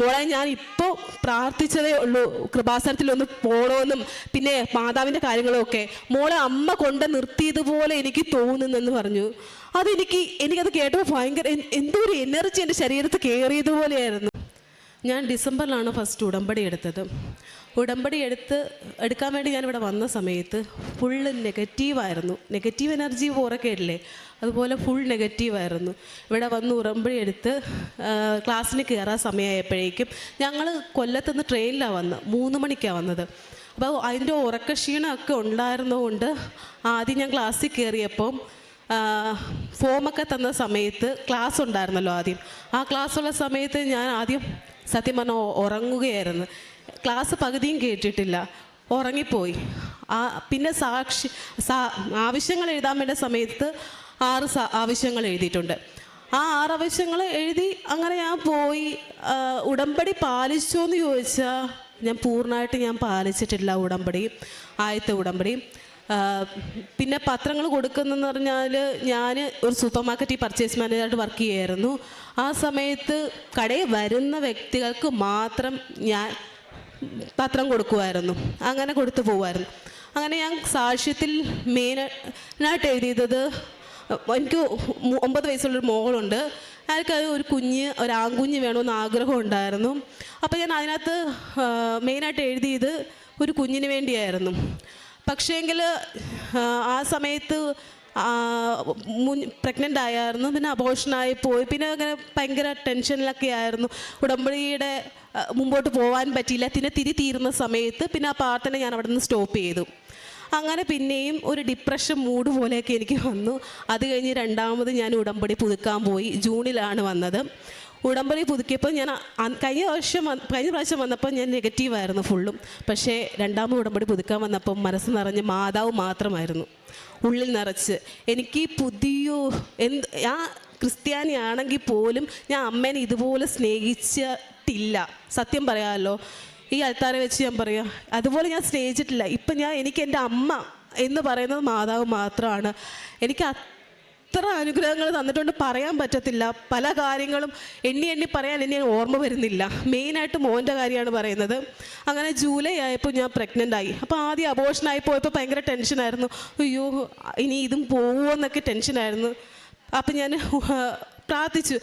മോളെ ഞാൻ ഇപ്പോൾ പ്രാർത്ഥിച്ചതേ ഉള്ളൂ കൃപാസനത്തിലൊന്ന് പോകണമെന്നും പിന്നെ മാതാവിൻ്റെ കാര്യങ്ങളൊക്കെ മോളെ അമ്മ കൊണ്ട് നിർത്തിയതുപോലെ എനിക്ക് തോന്നുന്നെന്ന് പറഞ്ഞു. എനിക്കത് കേട്ടപ്പോൾ ഭയങ്കര എന്തോ ഒരു എനർജി എൻ്റെ ശരീരത്തിൽ കയറിയതുപോലെയായിരുന്നു. ഞാൻ ഡിസംബറിലാണ് ഫസ്റ്റ് ഉടമ്പടി എടുത്തത്. ഉടമ്പടി എടുക്കാൻ വേണ്ടി ഞാനിവിടെ വന്ന സമയത്ത് ഫുള്ള് നെഗറ്റീവായിരുന്നു. നെഗറ്റീവ് എനർജി പുറകെ ഇല്ലേ, അതുപോലെ ഫുൾ നെഗറ്റീവായിരുന്നു. ഇവിടെ വന്ന് ഉടമ്പടി എടുത്ത് ക്ലാസ്സിന് കയറാൻ സമയമായപ്പോഴേക്കും ഞങ്ങൾ കൊല്ലത്തുനിന്ന് ട്രെയിനിലാണ് വന്നത്, 3 മണിക്കാണ് വന്നത്. അപ്പോൾ അതിൻ്റെ ഉറക്കക്ഷീണമൊക്കെ ഉണ്ടായിരുന്നതുകൊണ്ട് ആദ്യം ഞാൻ ക്ലാസ്സിൽ കയറിയപ്പം ഫോമൊക്കെ തന്ന സമയത്ത് ക്ലാസ് ഉണ്ടായിരുന്നല്ലോ ആദ്യം. ആ ക്ലാസ്സുള്ള സമയത്ത് ഞാൻ ആദ്യം സത്യം പറഞ്ഞാൽ ഉറങ്ങുകയായിരുന്നു. ക്ലാസ് പകുതിയും കേട്ടിട്ടില്ല, ഉറങ്ങിപ്പോയി. പിന്നെ ആവശ്യങ്ങൾ എഴുതാൻ വേണ്ട സമയത്ത് 6 ആവശ്യങ്ങൾ എഴുതിയിട്ടുണ്ട്. ആ 6 ആവശ്യങ്ങൾ എഴുതി അങ്ങനെ ഞാൻ പോയി. ഉടമ്പടി പാലിച്ചോ എന്ന് ചോദിച്ചാൽ ഞാൻ പൂർണ്ണമായിട്ട് പാലിച്ചിട്ടില്ല ഉടമ്പടി, ആദ്യത്തെ ഉടമ്പടി. പിന്നെ പത്രങ്ങൾ കൊടുക്കുന്നതെന്ന് പറഞ്ഞാൽ ഞാൻ ഒരു സൂപ്പർ മാർക്കറ്റിൽ പർച്ചേസ് മാനേജറായിട്ട് വർക്ക് ചെയ്യുമായിരുന്നു. ആ സമയത്ത് കടയിൽ വരുന്ന വ്യക്തികൾക്ക് മാത്രം ഞാൻ പത്രം കൊടുക്കുമായിരുന്നു, അങ്ങനെ കൊടുത്തു പോകുമായിരുന്നു. അങ്ങനെ ഞാൻ സാക്ഷ്യത്തിൽ മെയിനായിട്ട് എഴുതിയത് എനിക്ക് 9 വയസ്സുള്ളൊരു മോളുണ്ട്. എനിക്കത് ഒരു ആൺകുഞ്ഞ് വേണമെന്ന് ആഗ്രഹം ഉണ്ടായിരുന്നു. അപ്പോൾ ഞാൻ അതിനകത്ത് മെയിനായിട്ട് എഴുതിയത് ഒരു കുഞ്ഞിന് വേണ്ടിയായിരുന്നു. പക്ഷേങ്കിൽ ആ സമയത്ത് പ്രഗ്നൻ്റ് ആയിരുന്നു, പിന്നെ അബോർഷനായി പോയി. പിന്നെ അങ്ങനെ ഭയങ്കര ടെൻഷനിലൊക്കെ ആയിരുന്നു. ഉടമ്പടിയുടെ മുമ്പോട്ട് പോകാൻ പറ്റിയില്ല. പിന്നെ തീരുന്ന സമയത്ത് പിന്നെ ആ പ്രാർത്ഥന ഞാൻ അവിടെ നിന്ന് സ്റ്റോപ്പ് ചെയ്തു. അങ്ങനെ പിന്നെയും ഒരു ഡിപ്രഷൻ മൂഡ് പോലെയൊക്കെ എനിക്ക് വന്നു. അത് കഴിഞ്ഞ് രണ്ടാമത് ഞാൻ ഉടമ്പടി പുതുക്കാൻ പോയി. ജൂണിലാണ് വന്നത്. ഉടമ്പടി പുതുക്കിയപ്പോൾ ഞാൻ കഴിഞ്ഞ പ്രാവശ്യം വന്നപ്പോൾ ഞാൻ നെഗറ്റീവായിരുന്നു ഫുള്ളും. പക്ഷേ രണ്ടാമത് ഉടമ്പടി പുതുക്കാൻ വന്നപ്പോൾ മനസ്സ് നിറഞ്ഞ് മാതാവ് മാത്രമായിരുന്നു ഉള്ളിൽ നിറച്ച്. എനിക്ക് ഞാൻ ക്രിസ്ത്യാനിയാണെങ്കിൽ പോലും ഞാൻ അമ്മേനെ ഇതുപോലെ സ്നേഹിച്ചിട്ടില്ല. സത്യം പറയാമല്ലോ, ഈ അൽത്താരെ വെച്ച് ഞാൻ പറയാം, അതുപോലെ ഞാൻ സ്നേഹിച്ചിട്ടില്ല. ഇപ്പം എനിക്ക് എൻ്റെ അമ്മ എന്ന് പറയുന്നത് മാതാവ് മാത്രമാണ്. എനിക്ക് അത്ര അനുഗ്രഹങ്ങൾ തന്നിട്ടുണ്ട്, പറയാൻ പറ്റത്തില്ല. പല കാര്യങ്ങളും എണ്ണി പറയാൻ എന്നെ ഓർമ്മ വരുന്നില്ല. മെയിനായിട്ട് മോൻ്റെ കാര്യമാണ് പറയുന്നത്. അങ്ങനെ ജൂലൈ ആയപ്പോൾ ഞാൻ പ്രഗ്നൻ്റ് ആയി. അപ്പോൾ ആദ്യം അബോർഷനായി പോയപ്പോൾ ഭയങ്കര ടെൻഷനായിരുന്നു. അയ്യോ ഇനി ഇതും പോവുമോ എന്നൊക്കെ ടെൻഷനായിരുന്നു. അപ്പം ഞാൻ പ്രാർത്ഥിച്ചു,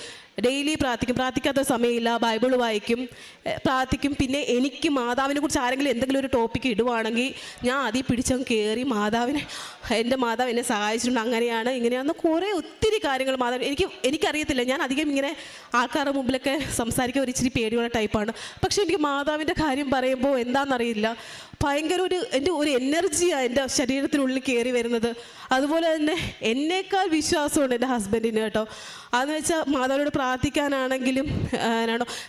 ഡെയിലി പ്രാർത്ഥിക്കാത്ത സമയമില്ല, ബൈബിൾ വായിക്കും, പ്രാർത്ഥിക്കും. പിന്നെ എനിക്ക് മാതാവിനെ കുറിച്ച് ആരെങ്കിലും എന്തെങ്കിലും ഒരു ടോപ്പിക്ക് ഇടുവാണെങ്കിൽ ഞാൻ അതിൽ പിടിച്ചങ്ങ് കയറി എൻ്റെ മാതാവ് എന്നെ സഹായിച്ചിട്ടുണ്ട്. അങ്ങനെയാണ് ഇങ്ങനെയാണെന്ന് കുറേ ഒത്തിരി കാര്യങ്ങൾ മാതാവ് എനിക്കറിയത്തില്ല. ഞാൻ അധികം ഇങ്ങനെ ആൾക്കാരുടെ മുമ്പിലൊക്കെ സംസാരിക്കാൻ ഒരു ഇച്ചിരി പേടിയുള്ള ടൈപ്പാണ്. പക്ഷേ എനിക്ക് മാതാവിൻ്റെ കാര്യം പറയുമ്പോൾ എന്താണെന്നറിയില്ല, ഭയങ്കര എൻ്റെ ഒരു എനർജിയാണ് എൻ്റെ ശരീരത്തിനുള്ളിൽ കയറി വരുന്നത്. അതുപോലെ തന്നെ എന്നേക്കാൾ വിശ്വാസമുണ്ട് എൻ്റെ ഹസ്ബൻഡിന് കേട്ടോ. അതെന്ന് വെച്ചാൽ മാതാവിനോട് പ്രാർത്ഥിക്കാനാണെങ്കിലും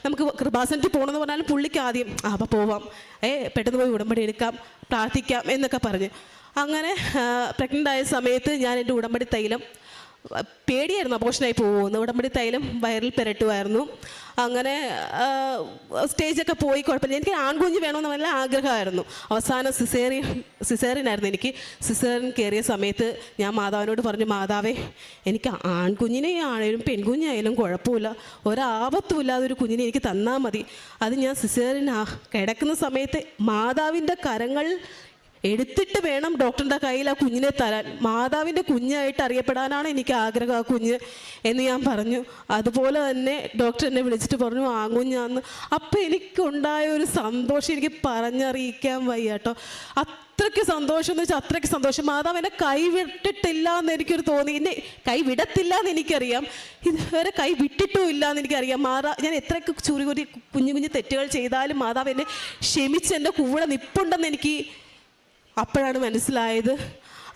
നമുക്ക് കൃപാസനത്തിൽ പോകണമെന്ന് പറഞ്ഞാലും പുള്ളിക്ക് ആദ്യം അപ്പോൾ പോവാം, പെട്ടെന്ന് പോയി ഉടമ്പടി എടുക്കാം, പ്രാർത്ഥിക്കാം എന്നൊക്കെ പറഞ്ഞ്. അങ്ങനെ പ്രഗ്നൻ്റ് ആയ സമയത്ത് ഞാൻ എൻ്റെ ഉടമ്പടി തൈലം പേടിയായിരുന്നു അബോർഷനായി പോകുമെന്ന്. ഉടമ്പടി തൈലം വയറിൽ പുരട്ടുമായിരുന്നു. അങ്ങനെ സ്റ്റേജൊക്കെ പോയി, കുഴപ്പമില്ല. എനിക്ക് ആൺകുഞ്ഞ് വേണമെന്ന് നല്ല ആഗ്രഹമായിരുന്നു. അവസാനം സിസേറിയനായിരുന്നു എനിക്ക്. സിസേറിയൻ കയറിയ സമയത്ത് ഞാൻ മാതാവിനോട് പറഞ്ഞു, മാതാവേ എനിക്ക് ആൺകുഞ്ഞിനെ ആണെങ്കിലും പെൺകുഞ്ഞായാലും കുഴപ്പമില്ല, ഒരാപത്തുമില്ലാതെ ഒരു കുഞ്ഞിനെ എനിക്ക് തന്നാൽ മതി. അത് ഞാൻ സിസേറിയൻ കിടക്കുന്ന സമയത്ത് മാതാവിൻ്റെ കരങ്ങൾ എടുത്തിട്ട് വേണം ഡോക്ടറിൻ്റെ കയ്യിൽ ആ കുഞ്ഞിനെ തരാൻ. മാതാവിൻ്റെ കുഞ്ഞായിട്ട് അറിയപ്പെടാനാണ് എനിക്ക് ആഗ്രഹം ആ കുഞ്ഞ് എന്ന് ഞാൻ പറഞ്ഞു. അതുപോലെ തന്നെ ഡോക്ടർ എന്നെ വിളിച്ചിട്ട് പറഞ്ഞു ആൺകുഞ്ഞാന്ന്. അപ്പം എനിക്കുണ്ടായ ഒരു സന്തോഷം എനിക്ക് പറഞ്ഞറിയിക്കാൻ വയ്യ കേട്ടോ. അത്രയ്ക്ക് സന്തോഷം എന്ന് വെച്ചാൽ അത്രയ്ക്ക് സന്തോഷം. മാതാവ് എന്നെ കൈവിട്ടിട്ടില്ല എന്ന് എനിക്കൊരു തോന്നി. എന്നെ കൈവിടത്തില്ല എന്ന് എനിക്കറിയാം, ഇതുവരെ കൈ വിട്ടിട്ടും ഇല്ല എന്ന് എനിക്കറിയാം. ഞാൻ എത്രയൊക്കെ കുഞ്ഞു കുഞ്ഞു തെറ്റുകൾ ചെയ്താലും മാതാവ് എന്നെ ക്ഷമിച്ച് എൻ്റെ കൂടെ നിൽപ്പുണ്ടെന്ന് എനിക്ക് അപ്പോഴാണ് മനസ്സിലായത്.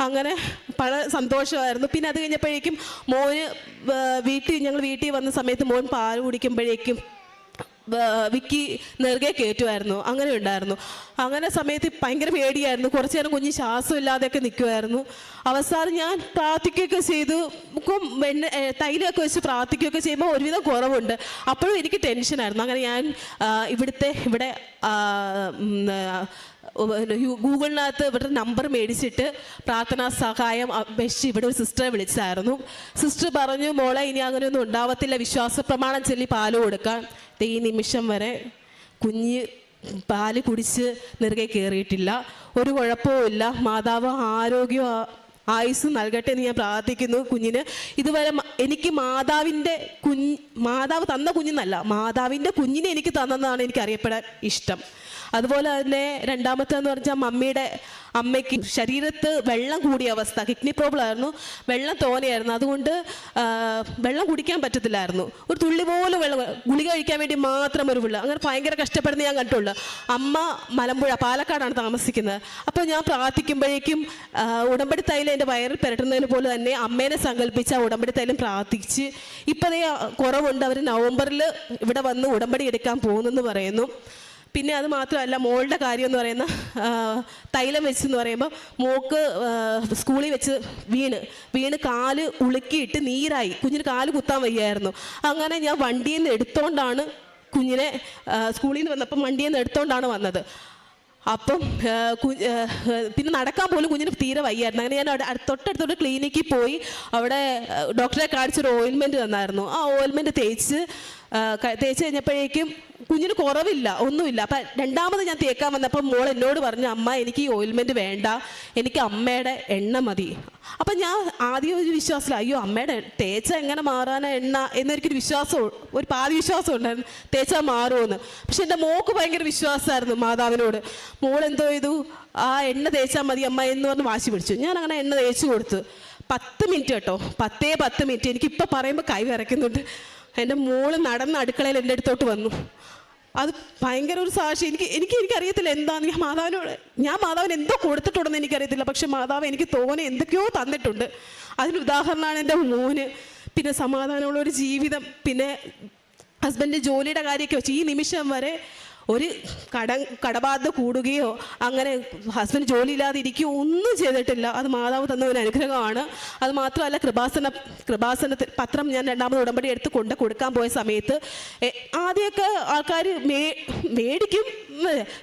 അങ്ങനെ പല സന്തോഷമായിരുന്നു. പിന്നെ അത് കഴിഞ്ഞപ്പോഴേക്കും ഞങ്ങൾ വീട്ടിൽ വന്ന സമയത്ത് മോൻ പാൽ കുടിക്കുമ്പോഴേക്കും വിക്കി നെറുകെ കയറ്റുമായിരുന്നു. അങ്ങനെ ഉണ്ടായിരുന്നു. അങ്ങനെ സമയത്ത് ഭയങ്കര പേടിയായിരുന്നു. കുറച്ച് നേരം കുഞ്ഞ് ശ്വാസമില്ലാതെയൊക്കെ നിൽക്കുമായിരുന്നു. അവസാനം ഞാൻ പ്രാർത്ഥിക്കുകയൊക്കെ ചെയ്തു, തൈലമൊക്കെ വെച്ച് പ്രാർത്ഥിക്കുകയൊക്കെ ചെയ്യുമ്പോൾ ഒരുവിധം കുറവുണ്ട്. അപ്പോഴും എനിക്ക് ടെൻഷനായിരുന്നു. അങ്ങനെ ഞാൻ ഇവിടെ ഗൂഗിളിനകത്ത് ഇവരുടെ നമ്പർ മേടിച്ചിട്ട് പ്രാർത്ഥനാ സഹായം അപേക്ഷിച്ച് ഇവിടെ ഒരു സിസ്റ്ററെ വിളിച്ചായിരുന്നു. സിസ്റ്റർ പറഞ്ഞു, മോളെ ഇനി അങ്ങനെയൊന്നും ഉണ്ടാവത്തില്ല, വിശ്വാസ പ്രമാണം ചൊല്ലി പാല് കൊടുക്കാൻ. ഈ നിമിഷം വരെ കുഞ്ഞ് പാല് കുടിച്ച് നെറുകെ കയറിയിട്ടില്ല. ഒരു കുഴപ്പവുമില്ല. മാതാവ് ആരോഗ്യവും ആയുസ്സും നൽകട്ടെ എന്ന് ഞാൻ പ്രാർത്ഥിക്കുന്നു കുഞ്ഞിന്. ഇതുവരെ എനിക്ക് മാതാവ് തന്ന കുഞ്ഞെന്നല്ല, മാതാവിൻ്റെ കുഞ്ഞിനെ എനിക്ക് തന്നെന്നാണ് എനിക്ക് അറിയപ്പെടാൻ ഇഷ്ടം. അതുപോലെ തന്നെ രണ്ടാമത്തേന്ന് പറഞ്ഞാൽ അമ്മയ്ക്ക് ശരീരത്ത് വെള്ളം കൂടിയ അവസ്ഥ, കിഡ്നി പ്രോബ്ലം ആയിരുന്നു, വെള്ളം തോനെയായിരുന്നു. അതുകൊണ്ട് വെള്ളം കുടിക്കാൻ പറ്റത്തില്ലായിരുന്നു. ഒരു തുള്ളി പോലും വെള്ളം, ഗുളിക കഴിക്കാൻ വേണ്ടി മാത്രം ഒരു വെള്ളം, അങ്ങനെ ഭയങ്കര കഷ്ടപ്പെടുന്ന ഞാൻ കണ്ടുള്ളൂ. അമ്മ മലമ്പുഴ പാലക്കാടാണ് താമസിക്കുന്നത്. അപ്പോൾ ഞാൻ പ്രാർത്ഥിക്കുമ്പോഴേക്കും ഉടമ്പടി തൈലം എൻ്റെ വയറിൽ പുരട്ടുന്നതിന് പോലെ തന്നെ അമ്മേനെ സങ്കല്പിച്ച് ആ ഉടമ്പടി തൈലം പ്രാർത്ഥിച്ച് ഇപ്പോഴേ കുറവുണ്ട്. അവർ നവംബറിൽ ഇവിടെ വന്ന് ഉടമ്പടി എടുക്കാൻ പോകുന്നെന്ന് പറയുന്നു. പിന്നെ അത് മാത്രമല്ല, മോളുടെ കാര്യം എന്ന് പറയുന്ന തൈലം വെച്ചെന്ന് പറയുമ്പോൾ മോൾക്ക് സ്കൂളിൽ വെച്ച് വീണ് കാല് ഉളുക്കിയിട്ട് നീരായി. കുഞ്ഞിന് കാല് കുത്താൻ വയ്യായിരുന്നു. അങ്ങനെ ഞാൻ വണ്ടിയിൽ നിന്ന് എടുത്തോണ്ടാണ് കുഞ്ഞിനെ, സ്കൂളിൽ നിന്ന് വന്നപ്പം വണ്ടിയിൽ നിന്ന് എടുത്തോണ്ടാണ് വന്നത്. അപ്പം പിന്നെ നടക്കാൻ പോലും കുഞ്ഞിന് തീരെ വയ്യായിരുന്നു. അങ്ങനെ ഞാൻ തൊട്ടടുത്തോട്ട് ക്ലിനിക്കിൽ പോയി അവിടെ ഡോക്ടറെ കാണിച്ചൊരു ഓയിൽമെൻറ്റ് തന്നായിരുന്നു. ആ ഓയിൽമെൻറ്റ് തേച്ച് കഴിഞ്ഞപ്പോഴേക്കും കുഞ്ഞിന് കുറവില്ല, ഒന്നുമില്ല. അപ്പം രണ്ടാമത് ഞാൻ തേക്കാൻ വന്നപ്പോൾ മോൾ എന്നോട് പറഞ്ഞു, അമ്മ എനിക്ക് ഈ ഓയിൽമെൻറ്റ് വേണ്ട, എനിക്ക് അമ്മയുടെ എണ്ണ മതി. അപ്പം ഞാൻ ആദ്യം ഒരു വിശ്വാസമില്ല, അയ്യോ അമ്മയുടെ തേച്ച എങ്ങനെ മാറാനാ എണ്ണ എന്നൊരിക്കൊരു വിശ്വാസം, ഒരു പാതി വിശ്വാസം ഉണ്ടായിരുന്നു തേച്ചാൽ മാറുമെന്ന്. പക്ഷെ എൻ്റെ മോൾക്ക് ഭയങ്കര വിശ്വാസമായിരുന്നു മാതാവിനോട്. മോൾ എന്തോ ചെയ്തു, ആ എണ്ണ തേച്ചാൽ മതി അമ്മ എന്ന് പറഞ്ഞ് വാശി പിടിച്ചു. ഞാൻ അങ്ങനെ എണ്ണ തേച്ച് കൊടുത്തു. 10 മിനിറ്റ് കേട്ടോ, 10 മിനിറ്റ്. എനിക്കിപ്പോൾ പറയുമ്പോൾ കൈ വിറയ്ക്കുന്നുണ്ട്. എൻ്റെ മോള് നടന്ന് അടുക്കളയിൽ എൻ്റെ അടുത്തോട്ട് വന്നു. അത് ഭയങ്കര ഒരു സാക്ഷി. എനിക്കറിയത്തില്ല എന്താണ് ഞാൻ മാതാവിന് എന്തോ കൊടുത്തിട്ടുണ്ടെന്ന് എനിക്കറിയത്തില്ല. പക്ഷെ മാതാവ് എനിക്ക് തോനെ എന്തൊക്കെയോ തന്നിട്ടുണ്ട്. അതിന് ഉദാഹരണമാണ് എൻ്റെ മോന്. പിന്നെ സമാധാനമുള്ളൊരു ജീവിതം, പിന്നെ ഹസ്ബൻഡ് ജോലിയുടെ കാര്യമൊക്കെ വെച്ച് ഈ നിമിഷം വരെ ഒരു കടബാധ്യത കൂടുകയോ അങ്ങനെ ഹസ്ബൻഡ് ജോലിയില്ലാതെ ഇരിക്കുകയോ ഒന്നും ചെയ്തിട്ടില്ല. അത് മാതാവ് തന്ന ഒരു അനുഗ്രഹമാണ്. അത് മാത്രമല്ല, കൃപാസനത്തിൽ പത്രം ഞാൻ രണ്ടാമത് ഉടമ്പടി എടുത്ത് കൊടുക്കാൻ പോയ സമയത്ത് ആദ്യമൊക്കെ ആൾക്കാർ മേടിക്കും,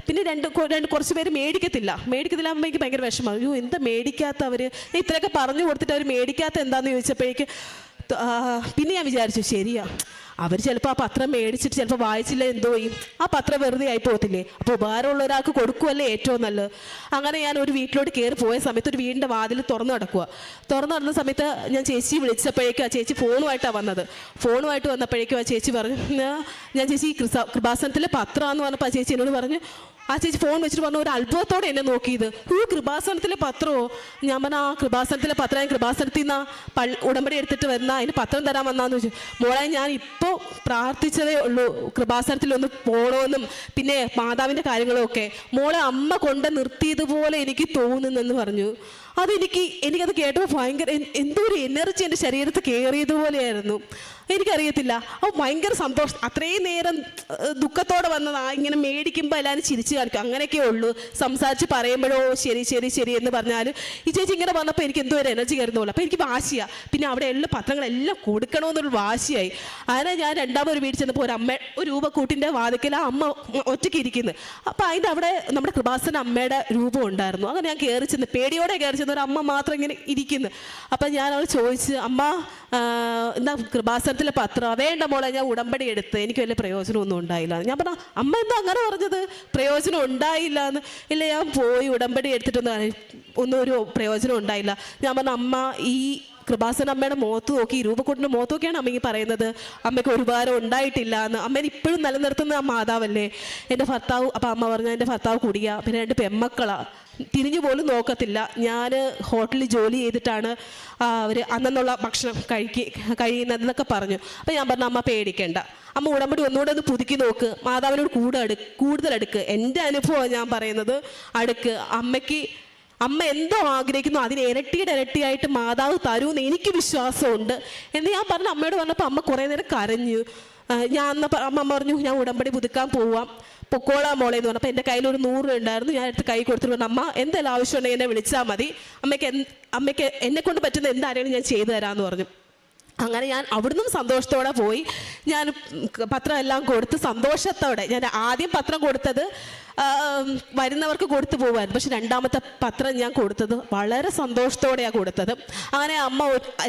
പിന്നെ കുറച്ച് പേര് മേടിക്കത്തില്ല. ആകുമ്പോൾ എനിക്ക് ഭയങ്കര വിഷമം. അയ്യോ എന്താ മേടിക്കാത്തവർ, ഇത്രയൊക്കെ പറഞ്ഞു കൊടുത്തിട്ട് അവർ മേടിക്കാത്ത എന്താണെന്ന് ചോദിച്ചപ്പോഴേക്ക് പിന്നെ ഞാൻ വിചാരിച്ചു, ശരിയാ, അവർ ചിലപ്പോൾ ആ പത്രം മേടിച്ചിട്ട് ചിലപ്പോൾ വായിച്ചില്ല, എന്തോ ചെയ്യും, ആ പത്രം വെറുതെ ആയി പോകത്തില്ലേ. അപ്പോൾ ഉപകാരമുള്ള ഒരാൾക്ക് കൊടുക്കുമല്ലേ ഏറ്റവും നല്ലത്. അങ്ങനെ ഞാൻ ഒരു വീട്ടിലോട്ട് കയറി പോയ സമയത്ത് ഒരു വീടിൻ്റെ വാതിൽ തുറന്നു നടന്ന സമയത്ത് ഞാൻ ചേച്ചി വിളിച്ചപ്പോഴേക്കും ആ ചേച്ചി ഫോണുമായിട്ടാണ് വന്നത്. ഫോണുമായിട്ട് വന്നപ്പോഴേക്കും ആ ചേച്ചി പറഞ്ഞു, ഞാൻ ചേച്ചി കൃപാസനത്തിലെ പത്രമാണെന്ന് പറഞ്ഞപ്പോൾ ആ ചേച്ചി എന്നോട് പറഞ്ഞു, ആ ചേച്ചി ഫോൺ വെച്ചിട്ട് പറഞ്ഞു, ഒരു അത്ഭുതത്തോടെ എന്നെ നോക്കിയത്, കൃപാസനത്തിലെ പത്രമോ? ഞാൻ പറഞ്ഞാൽ ആ കൃപാസനത്തിലെ പത്രം, കൃപാസനത്തിൽ നിന്ന് ഉടമ്പടി എടുത്തിട്ട് വരുന്ന അതിന് പത്രം തരാൻ വന്നാന്ന് ചോദിച്ചു. മോളെ ഞാൻ ഇപ്പോൾ പ്രാർത്ഥിച്ചതേ ഉള്ളൂ കൃപാസനത്തിലൊന്ന് പോകണമെന്നും പിന്നെ മാതാവിൻ്റെ കാര്യങ്ങളും ഒക്കെ. മോളെ അമ്മ കൊണ്ട് നിർത്തിയതുപോലെ എനിക്ക് തോന്നുന്നെന്ന് പറഞ്ഞു. എനിക്കത് കേട്ടപ്പോൾ ഭയങ്കര എന്തോ ഒരു എനർജി എൻ്റെ ശരീരത്തിൽ കയറിയതുപോലെയായിരുന്നു. എനിക്കറിയത്തില്ല, അപ്പോൾ ഭയങ്കര സന്തോഷം. അത്രയും നേരം ദുഃഖത്തോടെ വന്നതാ. ഇങ്ങനെ മേടിക്കുമ്പോൾ എല്ലാവരും ചിരിച്ചു കാണിക്കും, അങ്ങനെയൊക്കെ ഉള്ളൂ. സംസാരിച്ച് പറയുമ്പോഴോ ശരി എന്ന് പറഞ്ഞാൽ ഈ ചേച്ചി ഇങ്ങനെ പറഞ്ഞപ്പോൾ എനിക്ക് എന്തോ ഒരു എനർജി കയറുന്നുള്ളൂ. അപ്പോൾ എനിക്ക് വാശിയാണ്. പിന്നെ അവിടെ ഉള്ള പത്രങ്ങളെല്ലാം കൊടുക്കണമെന്നൊരു വാശിയായി. അങ്ങനെ ഞാൻ രണ്ടാമതൊരു വീട്ടിൽ ചെന്നപ്പോൾ ഒരു രൂപക്കൂട്ടിൻ്റെ വാതിക്കൽ ആ അമ്മ ഒറ്റയ്ക്ക് ഇരിക്കുന്നു. അപ്പോൾ അതിൻ്റെ അവിടെ നമ്മുടെ കൃപാസന അമ്മയുടെ രൂപം ഉണ്ടായിരുന്നു. അങ്ങനെ ഞാൻ കയറി ചെന്ന്, പേടിയോടെ കയറി ചെന്ന്, ഒരു അമ്മ മാത്രം ഇങ്ങനെ ഇരിക്കുന്നു. അപ്പം ഞാൻ അവൾ ചോദിച്ച്, അമ്മ എന്താ കൃപാസനത്തിലെ പത്രം? വേണ്ട മോളെ, ഞാൻ ഉടമ്പടി എടുത്ത്, എനിക്ക് വലിയ പ്രയോജനമൊന്നും ഉണ്ടായില്ല. ഞാൻ പറഞ്ഞു, അമ്മ എന്താ അങ്ങനെ പറഞ്ഞത്, പ്രയോജനം ഉണ്ടായില്ല എന്ന്? ഇല്ല, ഞാൻ പോയി ഉടമ്പടി ഒന്നും ഒരു പ്രയോജനം ഉണ്ടായില്ല. ഞാൻ പറഞ്ഞു, അമ്മ ഈ കൃപാസന അമ്മയുടെ മുഖത്ത് നോക്കി, ഈ രൂപക്കൂട്ടിൻ്റെ മുഖത്ത് നോക്കിയാണ് അമ്മ ഈ പറയുന്നത്, അമ്മയ്ക്ക് ഒരു ഉപകാരം ഉണ്ടായിട്ടില്ല എന്ന്. അമ്മേനെ ഇപ്പോഴും നിലനിർത്തുന്ന ആ മാതാവല്ലേ എൻ്റെ ഭർത്താവ്. അപ്പം അമ്മ പറഞ്ഞു, എൻ്റെ ഭർത്താവ് കുടിയ, പിന്നെ 2 പെമ്മക്കളാണ്, തിരിഞ്ഞു പോലും നോക്കത്തില്ല. ഞാൻ ഹോട്ടലിൽ ജോലി ചെയ്തിട്ടാണ് അവർ അന്നുള്ള ഭക്ഷണം കഴിയുന്നതെന്നൊക്കെ പറഞ്ഞു. അപ്പം ഞാൻ പറഞ്ഞു, അമ്മ പേടിക്കേണ്ട, അമ്മ ഉടമ്പടി ഒന്നുകൂടെ ഒന്ന് പുതുക്കി നോക്ക്, മാതാവിനോട് കൂടുതൽ അടുക്ക്. എൻ്റെ അനുഭവമാണ് ഞാൻ പറയുന്നത്, അടുക്ക്. അമ്മ എന്തോ ആഗ്രഹിക്കുന്നു അതിന് ഇരട്ടിയായിട്ട് മാതാവ് തരുമെന്ന് എനിക്ക് വിശ്വാസമുണ്ട് എന്ന് ഞാൻ പറഞ്ഞു. അമ്മയോട് പറഞ്ഞപ്പോൾ അമ്മ കുറേ നേരം കരഞ്ഞു. അമ്മ പറഞ്ഞു, ഞാൻ ഉടമ്പടി പുതുക്കാൻ പൊക്കോളാം മോളെ എന്ന് പറഞ്ഞു. അപ്പോൾ എൻ്റെ കയ്യിൽ ഒരു 100 ഉണ്ടായിരുന്നു. ഞാൻ എടുത്ത് കൈ കൊടുത്തിട്ട് പറഞ്ഞു, അമ്മ എന്തെല്ലാം ആവശ്യമുണ്ടെങ്കിൽ എന്നെ വിളിച്ചാൽ മതി, അമ്മയ്ക്ക് എന്നെക്കൊണ്ട് പറ്റുന്ന എന്താണെങ്കിലും ഞാൻ ചെയ്തു തരാമെന്ന് പറഞ്ഞു. അങ്ങനെ ഞാൻ അവിടുന്ന് സന്തോഷത്തോടെ പോയി. ഞാൻ പത്രം എല്ലാം കൊടുത്ത് സന്തോഷത്തോടെ, ഞാൻ ആദ്യം പത്രം കൊടുത്തത് വരുന്നവർക്ക് കൊടുത്തു പോകുമായിരുന്നു. പക്ഷെ രണ്ടാമത്തെ പത്രം ഞാൻ കൊടുത്തത് വളരെ സന്തോഷത്തോടെയാണ് കൊടുത്തത്. അങ്ങനെ അമ്മ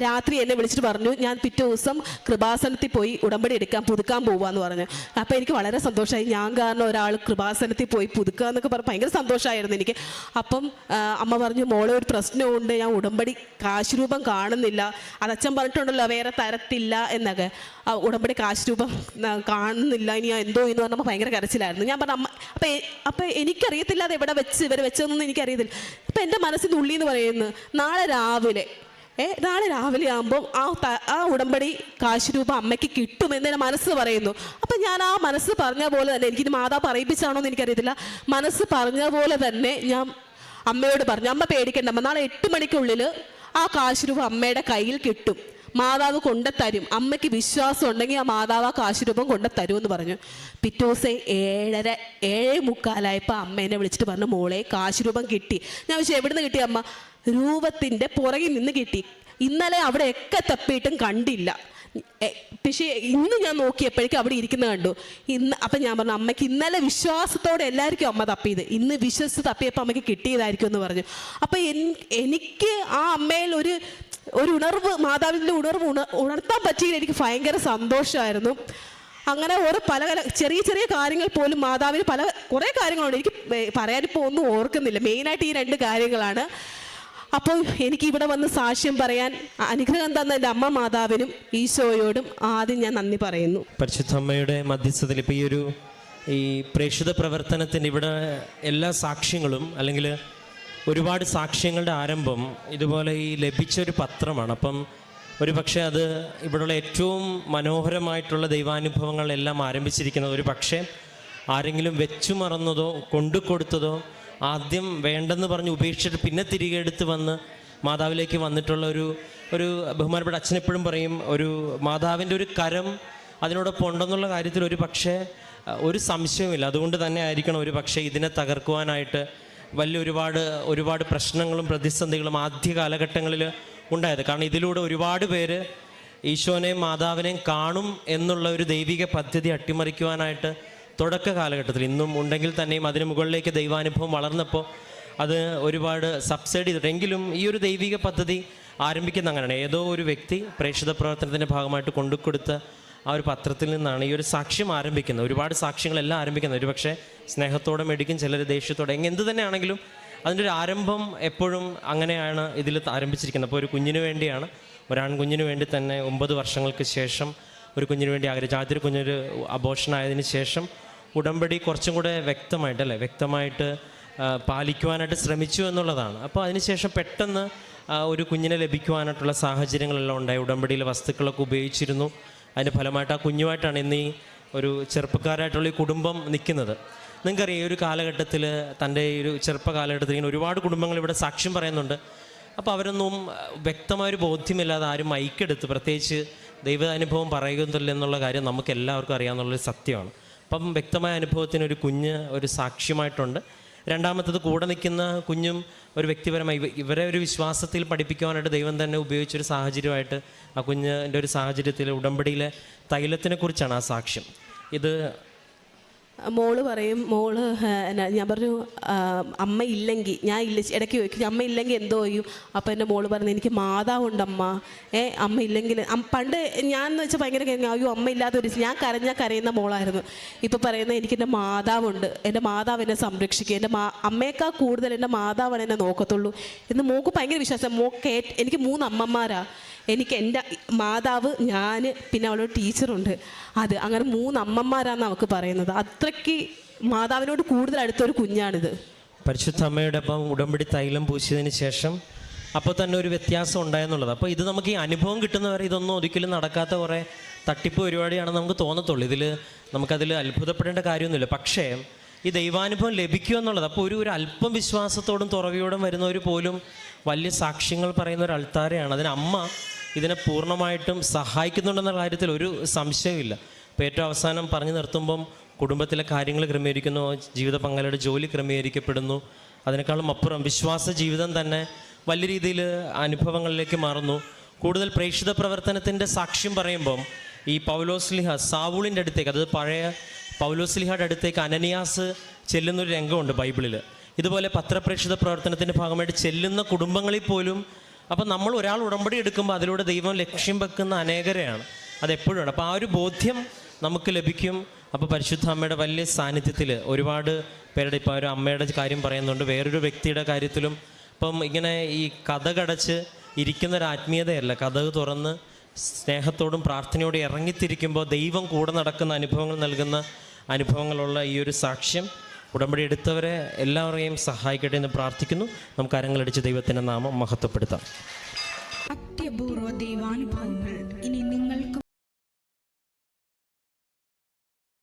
രാത്രി എന്നെ വിളിച്ചിട്ട് പറഞ്ഞു, ഞാൻ പിറ്റേ ദിവസം കൃപാസനത്തിൽ പോയി ഉടമ്പടി പുതുക്കാൻ പോവാന്ന് പറഞ്ഞു. അപ്പോൾ എനിക്ക് വളരെ സന്തോഷമായി. ഞാൻ കാരണം ഒരാൾ കൃപാസനത്തിൽ പോയി പുതുക്കുക എന്നൊക്കെ പറഞ്ഞ് ഭയങ്കര സന്തോഷമായിരുന്നു എനിക്ക്. അപ്പം അമ്മ പറഞ്ഞു, മോളെ ഒരു പ്രശ്നമുണ്ട്, ഞാൻ ഉടമ്പടി കാശ് രൂപം കാണുന്നില്ല, അത് അച്ഛൻ പറഞ്ഞിട്ടുണ്ടല്ലോ വേറെ തരത്തില്ല എന്നൊക്കെ. ഉടമ്പടി കാശ് രൂപം കാണുന്നില്ല, ഇനി എന്തോ എന്ന് പറഞ്ഞപ്പോൾ ഭയങ്കര കരച്ചിലായിരുന്നു. ഞാൻ പറഞ്ഞു, അമ്മ അപ്പം എനിക്കറിയത്തില്ല അത് എവിടെ വെച്ച് ഇവരെ വെച്ചതെന്നൊന്നും എനിക്കറിയത്തില്ല. അപ്പം എൻ്റെ മനസ്സിൻ്റെ ഉള്ളിൽ എന്ന് പറയുന്നത് നാളെ രാവിലെ ആകുമ്പോൾ ആ ഉടമ്പടി കാശ് രൂപ അമ്മയ്ക്ക് കിട്ടുമെന്ന് എൻ്റെ മനസ്സ് പറയുന്നു. അപ്പം ഞാൻ ആ മനസ്സ് പറഞ്ഞ പോലെ തന്നെ, എനിക്കിത് മാതാവ് പറയിപ്പിച്ചാണോ എന്ന് എനിക്കറിയത്തില്ല, മനസ്സ് പറഞ്ഞ പോലെ തന്നെ ഞാൻ അമ്മയോട് പറഞ്ഞു, അമ്മ പേടിക്കണ്ട, അമ്മ നാളെ 8 മണിക്കുള്ളിൽ ആ കാശ് രൂപ അമ്മയുടെ കയ്യിൽ കിട്ടും, മാതാവ് കൊണ്ടുത്തരും, അമ്മയ്ക്ക് വിശ്വാസം ഉണ്ടെങ്കിൽ ആ മാതാവ് ആ കാശ് രൂപം കൊണ്ടുത്തരുമെന്ന് പറഞ്ഞു. പിറ്റേ ദിവസം 7:45 അമ്മ എന്നെ വിളിച്ചിട്ട് പറഞ്ഞു, മോളെ കാശ് രൂപം കിട്ടി. ഞാൻ ചോദിച്ചു, എവിടുന്ന് കിട്ടി അമ്മ? രൂപത്തിൻ്റെ പുറകിൽ നിന്ന് കിട്ടി. ഇന്നലെ അവിടെയൊക്കെ തപ്പിയിട്ടും കണ്ടില്ല, പക്ഷേ ഇന്ന് ഞാൻ നോക്കിയപ്പോഴേക്കും അവിടെ ഇരിക്കുന്ന കണ്ടു. അപ്പം ഞാൻ പറഞ്ഞു, അമ്മയ്ക്ക് ഇന്നലെ വിശ്വാസത്തോടെ എല്ലാവർക്കും അമ്മ തപ്പിയത്, ഇന്ന് വിശ്വസിച്ച് തപ്പിയപ്പോൾ അമ്മയ്ക്ക് കിട്ടിയതായിരിക്കും എന്ന് പറഞ്ഞു. അപ്പം എനിക്ക് ആ അമ്മയിൽ ഒരു ഉണർവ്, മാതാവിൻ്റെ ഉണർത്താൻ പറ്റിയതിൽ എനിക്ക് ഭയങ്കര സന്തോഷമായിരുന്നു. അങ്ങനെ പല ചെറിയ കാര്യങ്ങൾ പോലും മാതാവിന് കുറേ കാര്യങ്ങളുണ്ട്, എനിക്ക് പറയാനിപ്പോൾ ഒന്നും ഓർക്കുന്നില്ല. മെയിനായിട്ട് ഈ 2 കാര്യങ്ങളാണ്. അപ്പോൾ എനിക്ക് ഇവിടെ വന്ന് സാക്ഷ്യം പറയാൻ അനുഗ്രഹം തന്ന എൻ്റെ അമ്മ മാതാവിനും ഈശോയോടും ആദ്യം ഞാൻ നന്ദി പറയുന്നു. പരിശുദ്ധ അമ്മയുടെ മധ്യസ്ഥതയിൽ ഇപ്പോൾ ഈ പ്രേക്ഷിത പ്രവർത്തനത്തിൻ്റെ ഇവിടെ എല്ലാ സാക്ഷ്യങ്ങളും, അല്ലെങ്കിൽ ഒരുപാട് സാക്ഷ്യങ്ങളുടെ ആരംഭം ഇതുപോലെ ഈ ലഭിച്ചൊരു പത്രമാണ്. അപ്പം ഒരു പക്ഷേ അത് ഇവിടെയുള്ള ഏറ്റവും മനോഹരമായിട്ടുള്ള ദൈവാനുഭവങ്ങളെല്ലാം ആരംഭിച്ചിരിക്കുന്നത് ഒരു പക്ഷേ ആരെങ്കിലും വെച്ചു മറന്നതോ കൊണ്ടുകൊടുത്തതോ ആദ്യം വേണ്ടെന്ന് പറഞ്ഞ് ഉപേക്ഷിച്ചിട്ട് പിന്നെ തിരികെ എടുത്ത് വന്ന് മാതാവിലേക്ക് വന്നിട്ടുള്ള ഒരു ബഹുമാനപ്പെട്ട അച്ഛനെപ്പോഴും പറയും, ഒരു മാതാവിൻ്റെ ഒരു കരം അതിനോടൊപ്പം ഉണ്ടെന്നുള്ള കാര്യത്തിൽ ഒരു പക്ഷേ ഒരു സംശയവുമില്ല. അതുകൊണ്ട് തന്നെ ആയിരിക്കണം ഒരു പക്ഷേ ഇതിനെ തകർക്കുവാനായിട്ട് ഒരുപാട് പ്രശ്നങ്ങളും പ്രതിസന്ധികളും ആദ്യ കാലഘട്ടങ്ങളിൽ ഉണ്ടായത്. കാരണം ഇതിലൂടെ ഒരുപാട് പേര് ഈശോനെയും മാതാവിനെയും കാണും എന്നുള്ള ഒരു ദൈവിക പദ്ധതി അട്ടിമറിക്കുവാനായിട്ട് തുടക്ക കാലഘട്ടത്തിൽ ഇന്നും ഉണ്ടെങ്കിൽ തന്നെയും അതിന് മുകളിലേക്ക് ദൈവാനുഭവം വളർന്നപ്പോൾ അത് ഒരുപാട് സബ്സൈഡ് ചെയ്തിട്ടെങ്കിലും ഈ ഒരു ദൈവിക പദ്ധതി ആരംഭിക്കുന്ന അങ്ങനെയാണ്. ഏതോ ഒരു വ്യക്തി പ്രേക്ഷിത പ്രവർത്തനത്തിൻ്റെ ഭാഗമായിട്ട് കൊണ്ടുകൊടുത്ത ആ ഒരു പത്രത്തിൽ നിന്നാണ് ഈ ഒരു സാക്ഷ്യം ആരംഭിക്കുന്നത്. ഒരുപാട് സാക്ഷ്യങ്ങളെല്ലാം ആരംഭിക്കുന്നത് ഒരു പക്ഷേ സ്നേഹത്തോടെ മേടിക്കും, ചിലർ ദേഷ്യത്തോടെ, എന്ത് തന്നെയാണെങ്കിലും അതിൻ്റെ ഒരു ആരംഭം എപ്പോഴും അങ്ങനെയാണ് ഇതിൽ ആരംഭിച്ചിരിക്കുന്നത്. അപ്പോൾ ഒരു കുഞ്ഞിന് വേണ്ടിയാണ്, ഒരാൺകുഞ്ഞിന് വേണ്ടി തന്നെ 9 വർഷങ്ങൾക്ക് ശേഷം ഒരു കുഞ്ഞിന് വേണ്ടി ആദ്യൊരു കുഞ്ഞൊരു അബോർഷൻ ആയതിനു ശേഷം ഉടമ്പടി കുറച്ചും കൂടെ വ്യക്തമായിട്ട് പാലിക്കുവാനായിട്ട് ശ്രമിച്ചു എന്നുള്ളതാണ്. അപ്പോൾ അതിനുശേഷം പെട്ടെന്ന് ഒരു കുഞ്ഞിനെ ലഭിക്കുവാനായിട്ടുള്ള സാഹചര്യങ്ങളെല്ലാം ഉണ്ടായി. ഉടമ്പടിയിലെ വസ്തുക്കളൊക്കെ ഉപയോഗിച്ചിരുന്നു. അതിൻ്റെ ഫലമായിട്ട് ആ കുഞ്ഞുമായിട്ടാണ് ഇന്ന് ഈ ഒരു ചെറുപ്പക്കാരായിട്ടുള്ള ഈ കുടുംബം നിൽക്കുന്നത്. നിങ്ങൾക്കറിയാം, ഈ ഒരു കാലഘട്ടത്തിൽ തൻ്റെ ഈ ഒരു ചെറുപ്പ കാലഘട്ടത്തിൽ ഇങ്ങനെ ഒരുപാട് കുടുംബങ്ങൾ ഇവിടെ സാക്ഷ്യം പറയുന്നുണ്ട്. അപ്പോൾ അവരൊന്നും വ്യക്തമായൊരു ബോധ്യമില്ലാതെ ആരും മൈക്കെടുത്ത് പ്രത്യേകിച്ച് ദൈവാനുഭവം പറയുന്നില്ല എന്നുള്ള കാര്യം നമുക്ക് എല്ലാവർക്കും അറിയാമെന്നുള്ളൊരു സത്യമാണ്. അപ്പം വ്യക്തമായ അനുഭവത്തിന് ഒരു കുഞ്ഞ് ഒരു സാക്ഷ്യമായിട്ടുണ്ട്. രണ്ടാമത്തത് കൂടെ നിൽക്കുന്ന കുഞ്ഞും ഒരു വ്യക്തിപരമായി ഇവരെ ഒരു വിശ്വാസത്തിൽ പഠിപ്പിക്കുവാനായിട്ട് ദൈവം തന്നെ ഉപയോഗിച്ചൊരു സാഹചര്യമായിട്ട് ആ കുഞ്ഞിൻ്റെ ഒരു സാഹചര്യത്തിൽ ഉടമ്പടിയിലെ തൈലത്തിനെ കുറിച്ചാണ് ആ സാക്ഷ്യം. ഇത് മോള് പറയും, ഞാൻ പറഞ്ഞു അമ്മ ഇല്ലെങ്കിൽ ഇടയ്ക്ക് ചോദിക്കും അമ്മ ഇല്ലെങ്കിൽ എന്തോ ചെയ്യും. അപ്പോൾ എൻ്റെ മോള് പറഞ്ഞു, എനിക്ക് മാതാവുണ്ട് അമ്മ, അമ്മ ഇല്ലെങ്കിൽ പണ്ട് ഞാൻ എന്ന് വെച്ചാൽ ഭയങ്കര അയ്യോ അമ്മ ഇല്ലാത്തൊരു ഞാൻ കരയുന്ന മോളായിരുന്നു. ഇപ്പോൾ പറയുന്നത് എനിക്ക് എൻ്റെ മാതാവുണ്ട്, എൻ്റെ മാതാവ് എന്നെ സംരക്ഷിക്കുക, എൻ്റെ അമ്മയേക്കാൾ കൂടുതൽ എൻ്റെ മാതാവാണ് എന്നെ നോക്കത്തുള്ളൂ എന്ന് മോൾക്ക് ഭയങ്കര വിശ്വാസം. എനിക്ക് 3 അമ്മമാരാ, എനിക്ക് എൻ്റെ മാതാവ്, ഞാൻ, പിന്നെ അവളൊരു ടീച്ചറുണ്ട്. അങ്ങനെ 3 അമ്മമാരാണ് അവൾക്ക് പറയുന്നത്. അത്രയ്ക്ക് മാതാവിനോട് കൂടുതൽ അടുത്തൊരു കുഞ്ഞാണിത്. പരിശുദ്ധ അമ്മയുടെ അപ്പം ഉടമ്പടി തൈലം പൂശിയതിന് ശേഷം അപ്പോൾ തന്നെ ഒരു വ്യത്യാസം ഉണ്ടായെന്നുള്ളത്. അപ്പോൾ ഇത് നമുക്ക് ഈ അനുഭവം കിട്ടുന്നവരെ ഇതൊന്നും ഒരിക്കലും നടക്കാത്ത കുറേ തട്ടിപ്പ് പരിപാടിയാണെന്ന് നമുക്ക് തോന്നത്തുള്ളൂ. നമുക്കതിൽ അത്ഭുതപ്പെടേണ്ട കാര്യമൊന്നുമില്ല. പക്ഷേ ഈ ദൈവാനുഭവം ലഭിക്കുക എന്നുള്ളത്, അപ്പോൾ ഒരു അല്പം വിശ്വാസത്തോടും തുറവിയോടും വരുന്നവർ പോലും വലിയ സാക്ഷ്യങ്ങൾ പറയുന്ന ഒരു ആൾക്കാരെയാണ്. അതിന് അമ്മ ഇതിനെ പൂർണ്ണമായിട്ടും സഹായിക്കുന്നുണ്ടെന്ന കാര്യത്തിൽ ഒരു സംശയമില്ല. ഇപ്പോൾ ഏറ്റവും അവസാനം പറഞ്ഞു നിർത്തുമ്പം കുടുംബത്തിലെ കാര്യങ്ങൾ ക്രമീകരിക്കുന്നു, ജീവിത പങ്കാളിയുടെ ജോലി ക്രമീകരിക്കപ്പെടുന്നു, അതിനേക്കാളും അപ്പുറം വിശ്വാസ ജീവിതം തന്നെ വലിയ രീതിയിൽ അനുഭവങ്ങളിലേക്ക് മാറുന്നു. കൂടുതൽ പ്രേക്ഷിത പ്രവർത്തനത്തിൻ്റെ സാക്ഷ്യം പറയുമ്പം ഈ പൗലോസ് ലീഹ സാവൂളിൻ്റെ അടുത്തേക്ക്, അത് പഴയ പൗലോസ്ലിഹായുടെ അടുത്തേക്ക് അനനിയാസ് ചെല്ലുന്നൊരു രംഗമുണ്ട് ബൈബിളിൽ. ഇതുപോലെ പത്രപ്രേക്ഷിത പ്രവർത്തനത്തിൻ്റെ ഭാഗമായിട്ട് ചെല്ലുന്ന കുടുംബങ്ങളിൽ പോലും, അപ്പം നമ്മൾ ഒരാൾ ഉടമ്പടി എടുക്കുമ്പോൾ അതിലൂടെ ദൈവം ലക്ഷ്യം വെക്കുന്ന അനേകരെയാണ്, അതെപ്പോഴുമാണ്. അപ്പോൾ ആ ഒരു ബോധ്യം നമുക്ക് ലഭിക്കും. അപ്പോൾ പരിശുദ്ധ അമ്മയുടെ വലിയ സാന്നിധ്യത്തിൽ ഒരുപാട് പേരുടെ, ഇപ്പോൾ ഒരു അമ്മയുടെ കാര്യം പറയുന്നുണ്ട്, വേറൊരു വ്യക്തിയുടെ കാര്യത്തിലും ഇപ്പം ഇങ്ങനെ ഈ കഥകടച്ച് ഇരിക്കുന്നൊരു ആത്മീയതയല്ല, കഥക് തുറന്ന് സ്നേഹത്തോടും പ്രാർത്ഥനയോടും ഇറങ്ങിത്തിരിക്കുമ്പോൾ ദൈവം കൂടെ നടക്കുന്ന അനുഭവങ്ങൾ നൽകുന്ന അനുഭവങ്ങളുള്ള ഈ ഒരു സാക്ഷ്യം ഉടമ്പടി എടുത്തവരെ എല്ലാവരെയും സഹായിക്കട്ടെ എന്ന് പ്രാർത്ഥിക്കുന്നു. നമുക്ക് കരങ്ങളടിച്ച് ദൈവത്തിൻ്റെ നാമം മഹത്വപ്പെടുത്താം. അത്യപൂർവ ദൈവാനുഭവം